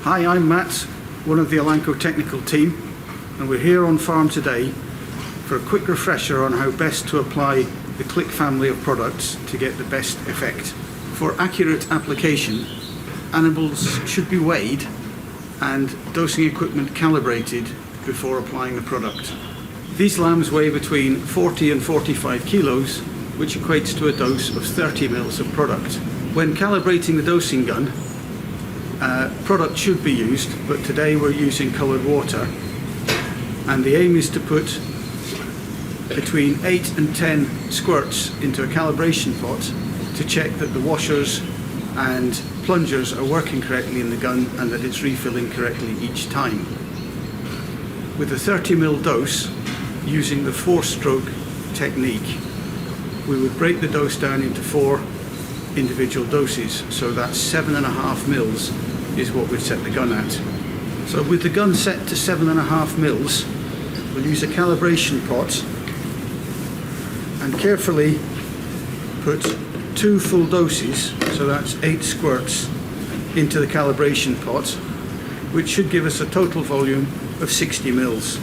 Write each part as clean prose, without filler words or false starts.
Hi, I'm Matt, one of the Elanco technical team, and we're here on farm today for a quick refresher on how best to apply the CLiK family of products to get the best effect. For accurate application, animals should be weighed and dosing equipment calibrated before applying the product. These lambs weigh between 40 and 45 kilos, which equates to a dose of 30 mils of product. When calibrating the dosing gun, product should be used, but today we're using coloured water, and the aim is to put between 8 and 10 squirts into a calibration pot to check that the washers and plungers are working correctly in the gun and that it's refilling correctly each time. With a 30 ml dose, using the 4-stroke technique, we would break the dose down into 4 individual doses, so that's 7.5 mils is what we'd set the gun at. So with the gun set to 7.5 mils, we'll use a calibration pot and carefully put 2 full doses, so that's 8 squirts, into the calibration pot, which should give us a total volume of 60 mils.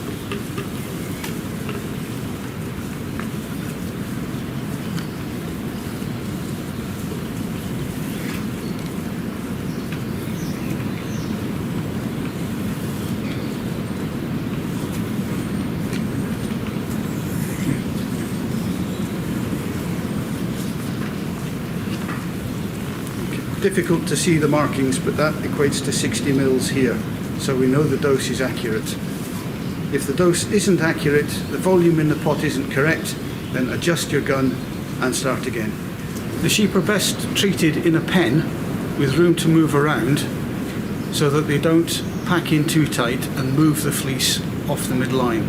Difficult to see the markings, but that equates to 60 mils here, so we know the dose is accurate. If the dose isn't accurate, the volume in the pot isn't correct, then adjust your gun and start again. The sheep are best treated in a pen with room to move around so that they don't pack in too tight and move the fleece off the midline.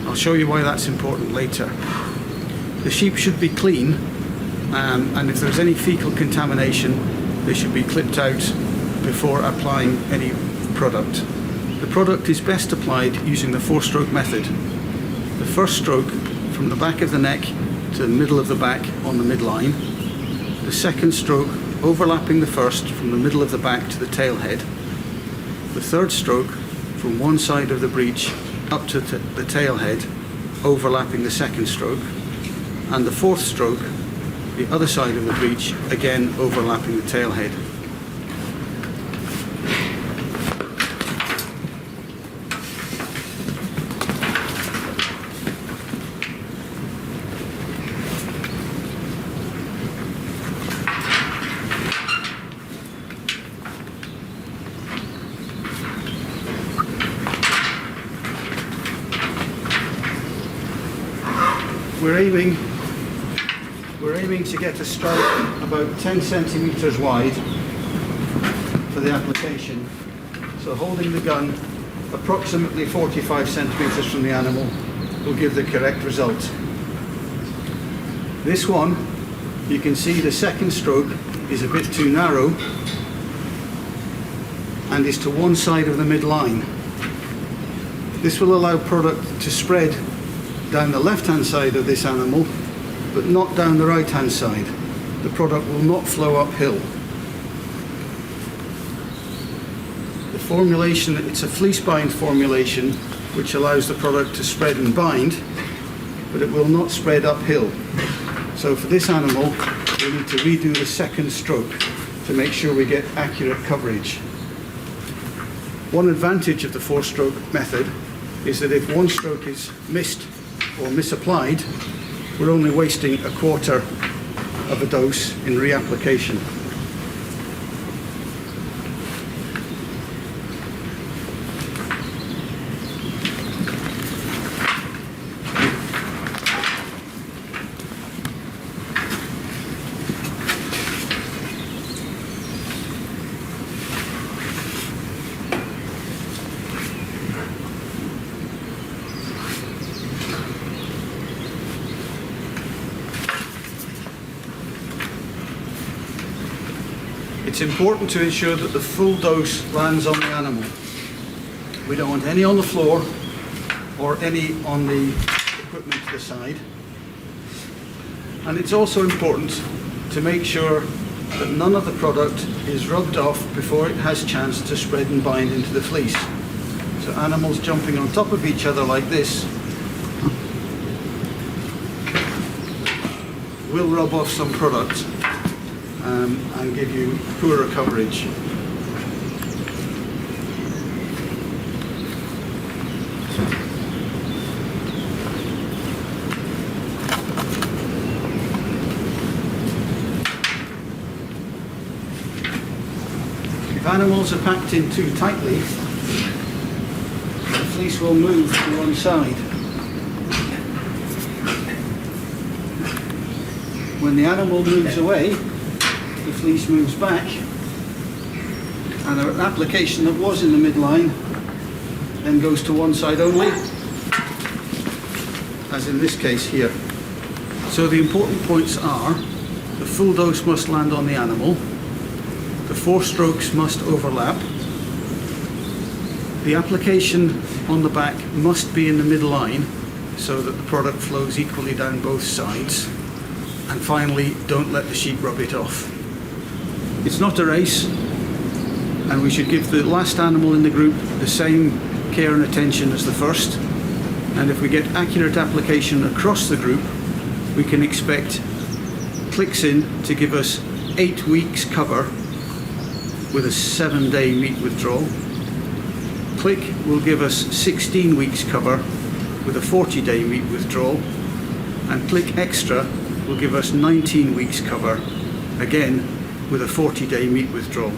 I'll show you why that's important later. The sheep should be clean, and if there's any fecal contamination, they should be clipped out before applying any product. The product is best applied using the 4-stroke method. The first stroke from the back of the neck to the middle of the back on the midline. The second stroke overlapping the first from the middle of the back to the tail head. The third stroke from one side of the breech up to the tail head, overlapping the second stroke. And the fourth stroke, the other side of the breech, again overlapping the tail head. We're aiming to get a stripe about 10 centimeters wide for the application. So holding the gun approximately 45 centimeters from the animal will give the correct result. This one, you can see the second stroke is a bit too narrow and is to one side of the midline. This will allow product to spread down the left-hand side of this animal, but not down the right-hand side. The product will not flow uphill. The formulation, it's a fleece bind formulation which allows the product to spread and bind, but it will not spread uphill. So for this animal, we need to redo the second stroke to make sure we get accurate coverage. One advantage of the 4-stroke method is that if one stroke is missed or misapplied, we're only wasting a quarter of a dose in reapplication. It's important to ensure that the full dose lands on the animal. We don't want any on the floor or any on the equipment to the side. And it's also important to make sure that none of the product is rubbed off before it has chance to spread and bind into the fleece. So animals jumping on top of each other like this will rub off some product and give you poorer coverage. If animals are packed in too tightly, the fleece will move to one side. When the animal moves away, the fleece moves back, and an application that was in the midline then goes to one side only, as in this case here. So the important points are: the full dose must land on the animal, the 4 strokes must overlap, the application on the back must be in the midline so that the product flows equally down both sides, and finally, don't let the sheep rub it off. It's not a race, and we should give the last animal in the group the same care and attention as the first, and if we get accurate application across the group, we can expect CLiK to give us 8 weeks cover with a 7-day meat withdrawal. CLiK will give us 16 weeks cover with a 40-day meat withdrawal, and CLiK Extra will give us 19 weeks cover, again with a 40-day meat withdrawal.